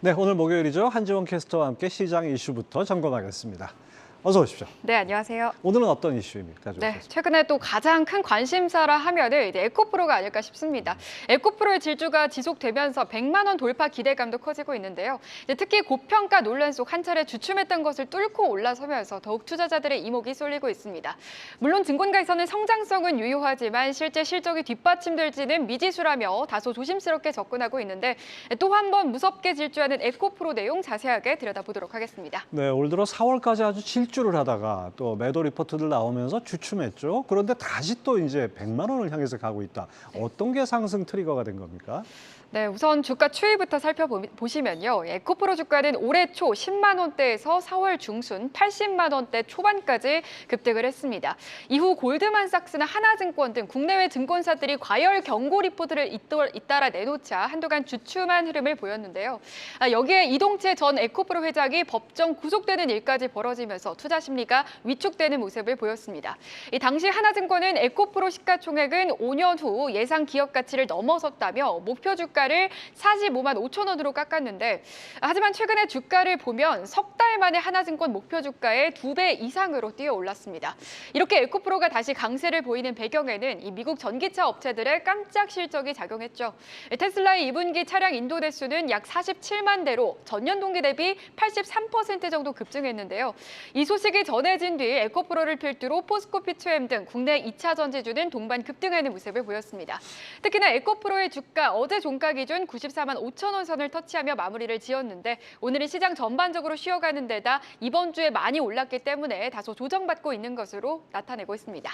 네, 오늘 목요일이죠. 한지원 캐스터와 함께 시장 이슈부터 점검하겠습니다. 어서 오십시오. 네, 안녕하세요. 오늘은 어떤 이슈입니까? 네, 최근에 또 가장 큰 관심사라 하면은 이제 에코프로가 아닐까 싶습니다. 에코프로의 질주가 지속되면서 100만 원 돌파 기대감도 커지고 있는데요. 특히 고평가 논란 속 한 차례 주춤했던 것을 뚫고 올라서면서 더욱 투자자들의 이목이 쏠리고 있습니다. 물론 증권가에서는 성장성은 유효하지만 실제 실적이 뒷받침될지는 미지수라며 다소 조심스럽게 접근하고 있는데 또 한 번 무섭게 질주하는 에코프로 내용 자세하게 들여다보도록 하겠습니다. 네, 올 들어 4월까지 아주 질주를 하다가 또 매도 리포트들 나오면서 주춤했죠. 그런데 다시 또 이제 100만 원을 향해서 가고 있다. 어떤 게 상승 트리거가 된 겁니까? 네, 우선 주가 추이부터 살펴보시면요. 에코프로 주가는 올해 초 10만 원대에서 4월 중순 80만 원대 초반까지 급등을 했습니다. 이후 골드만삭스나 하나증권 등 국내외 증권사들이 과열 경고 리포트를 잇따라 내놓자 한동안 주춤한 흐름을 보였는데요. 여기에 이동채 전 에코프로 회장이 법정 구속되는 일까지 벌어지면서 투자 심리가 위축되는 모습을 보였습니다. 이 당시 하나증권은 에코프로 시가총액은 5년 후 예상 기업 가치를 넘어섰다며 목표 주가를 45만 5천 원으로 깎았는데 하지만 최근에 주가를 보면 석 달 만에 하나증권 목표 주가의 2배 이상으로 뛰어 올랐습니다. 이렇게 에코프로가 다시 강세를 보이는 배경에는 이 미국 전기차 업체들의 깜짝 실적이 작용했죠. 테슬라의 2분기 차량 인도 대수는 약 47만 대로 전년 동기 대비 83% 정도 급증했는데요. 이 소식이 전해진 뒤 에코프로를 필두로 포스코 P2M 등 국내 2차 전지주는 동반 급등하는 모습을 보였습니다. 특히나 에코프로의 주가 어제 종가 기준 94만 5천 원 선을 터치하며 마무리를 지었는데 오늘은 시장 전반적으로 쉬어가는 데다 이번 주에 많이 올랐기 때문에 다소 조정받고 있는 것으로 나타내고 있습니다.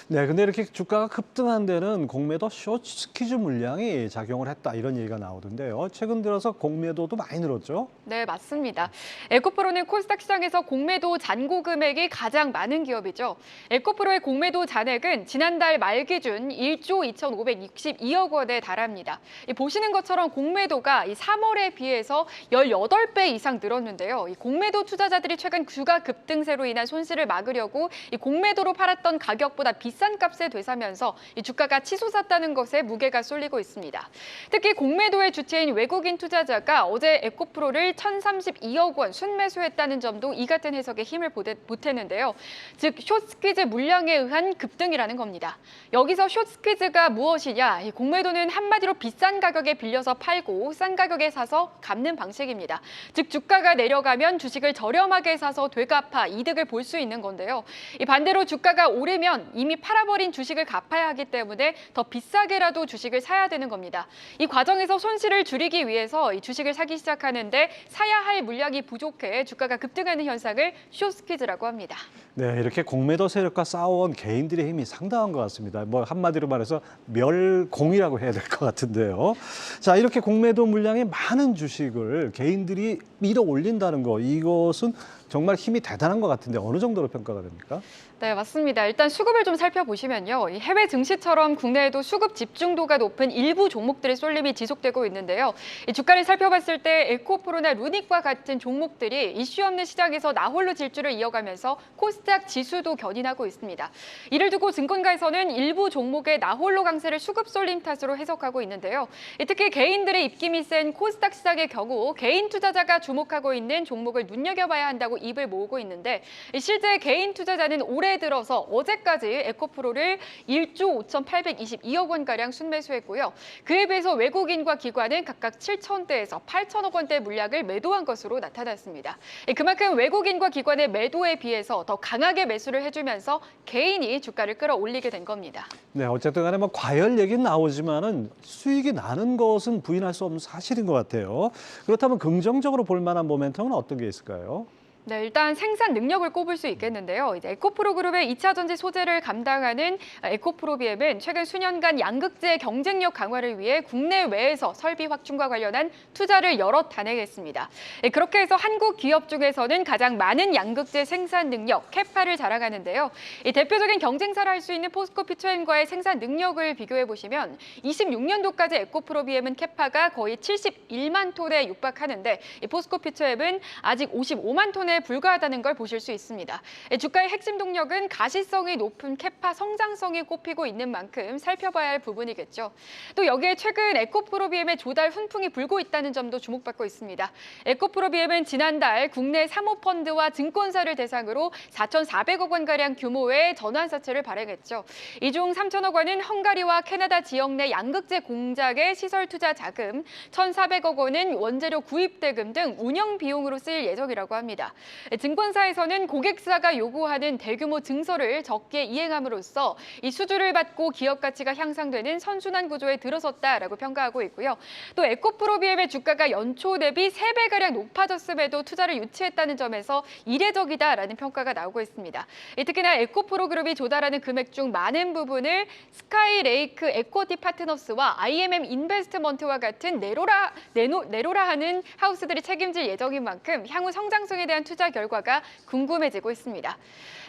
네, 근데 이렇게 주가가 급등한 데는 공매도 숏 스퀴즈 물량이 작용을 했다 이런 얘기가 나오던데요. 최근 들어서 공매도도 많이 늘었죠? 네, 맞습니다. 에코프로는 코스닥 시장에서 공매도 잔고 금액이 가장 많은 기업이죠. 에코프로의 공매도 잔액은 지난달 말 기준 1조 2,562억 원에 달합니다. 보시는 것처럼 공매도가 3월에 비해서 18배 이상 늘었는데요. 이 공매도 투자자들이 최근 주가 급등세로 인한 손실을 막으려고 이 공매도로 팔았던 가격보다 비싼 값에 되사면서 이 주가가 치솟았다는 것에 무게가 쏠리고 있습니다. 특히 공매도의 주체인 외국인 투자자가 어제 에코프로를 1,032억 원 순매수했다는 점도 이 같은 해석에 힘을 보탰는데요. 즉 숏스퀴즈 물량에 의한 급등이라는 겁니다. 여기서 숏스퀴즈가 무엇이냐? 이 공매도는 한마디로 비싼 가격에 빌려서 팔고 싼 가격에 사서 갚는 방식입니다. 즉 주가가 내려가면 주식을 저렴하게 사서 되갚아 이득을 볼 수 있는 건데요. 이 반대로 주가가 오르면 이미 팔아버린 주식을 갚아야 하기 때문에 더 비싸게라도 주식을 사야 되는 겁니다. 이 과정에서 손실을 줄이기 위해서 이 주식을 사기 시작하는데 사야 할 물량이 부족해 주가가 급등하는 현상을 숏스퀴즈라고 합니다. 네, 이렇게 공매도 세력과 싸워온 개인들의 힘이 상당한 것 같습니다. 뭐 한마디로 말해서 멸공이라고 해야 될 것 같은데요. 자, 이렇게 공매도 물량의 많은 주식을 개인들이 밀어 올린다는 거, 이것은 정말 힘이 대단한 것 같은데 어느 정도로 평가가 됩니까? 네, 맞습니다. 일단 수급을 좀 살펴보시면요. 이 해외 증시처럼 국내에도 수급 집중도가 높은 일부 종목들의 쏠림이 지속되고 있는데요. 이 주가를 살펴봤을 때 에코프로나 루닉과 같은 종목들이 이슈 없는 시장에서 나홀로 질주를 이어가면서 코스닥 지수도 견인하고 있습니다. 이를 두고 증권가에서는 일부 종목의 나홀로 강세를 수급 쏠림 탓으로 해석하고 있는데요. 특히 개인들의 입김이 센 코스닥 시장의 경우 개인 투자자가 주목하고 있는 종목을 눈여겨봐야 한다고 입을 모으고 있는데 실제 개인 투자자는 올해 들어서 어제까지 에코프로를 1조 5,822억 원가량 순매수했고요. 그에 비해서 외국인과 기관은 각각 7천대에서 8천억 원대 물량을 매도한 것으로 나타났습니다. 그만큼 외국인과 기관의 매도에 비해서 더 강하게 매수를 해주면서 개인이 주가를 끌어올리게 된 겁니다. 네, 어쨌든 간에 뭐 과열 얘기는 나오지만은 수익이 나는 것은 부인할 수 없는 사실인 것 같아요. 그렇다면 긍정적으로 볼 만한 모멘텀은 어떤 게 있을까요? 네, 일단 생산 능력을 꼽을 수 있겠는데요. 이제 에코프로 그룹의 2차 전지 소재를 감당하는 에코프로비엠은 최근 수년간 양극재 경쟁력 강화를 위해 국내외에서 설비 확충과 관련한 투자를 여러 단행했습니다. 그렇게 해서 한국 기업 중에서는 가장 많은 양극재 생산 능력, 캐파를 자랑하는데요. 이 대표적인 경쟁사를 할 수 있는 포스코 P2M과의 생산 능력을 비교해 보시면 26년도까지 에코프로비엠은 캐파가 거의 71만 톤에 육박하는데 이 포스코 P2M은 아직 55만 톤의 전환에 불과하다는 걸 보실 수 있습니다. 주가의 핵심 동력은 가시성이 높은 캐파 성장성이 꼽히고 있는 만큼 살펴봐야 할 부분이겠죠. 또 여기에 최근 에코프로비엠의 조달 훈풍이 불고 있다는 점도 주목받고 있습니다. 에코프로비엠은 지난달 국내 사모펀드와 증권사를 대상으로 4,400억 원가량 규모의 전환사채를 발행했죠. 이 중 3,000억 원은 헝가리와 캐나다 지역 내 양극재 공장의 시설 투자 자금, 1,400억 원은 원재료 구입 대금 등 운영 비용으로 쓰일 예정이라고 합니다. 증권사에서는 고객사가 요구하는 대규모 증서를 적게 이행함으로써 이 수주를 받고 기업 가치가 향상되는 선순환 구조에 들어섰다라고 평가하고 있고요. 또 에코프로비엠의 주가가 연초 대비 3배가량 높아졌음에도 투자를 유치했다는 점에서 이례적이다라는 평가가 나오고 있습니다. 특히나 에코프로그룹이 조달하는 금액 중 많은 부분을 스카이레이크 에코티 파트너스와 IMM 인베스트먼트와 같은 네로라 하는 하우스들이 책임질 예정인 만큼 향후 성장성에 대한 투자 결과가 궁금해지고 있습니다.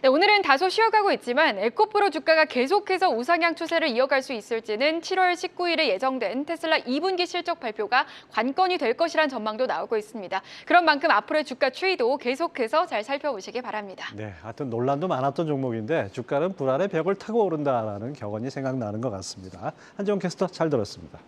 네, 오늘은 다소 쉬어가고 있지만 에코프로 주가가 계속해서 우상향 추세를 이어갈 수 있을지는 7월 19일에 예정된 테슬라 2분기 실적 발표가 관건이 될 것이란 전망도 나오고 있습니다. 그런 만큼 앞으로의 주가 추이도 계속해서 잘 살펴보시기 바랍니다. 네, 하여튼 논란도 많았던 종목인데 주가는 불안의 벽을 타고 오른다라는 격언이 생각나는 것 같습니다. 한지원 캐스터 잘 들었습니다.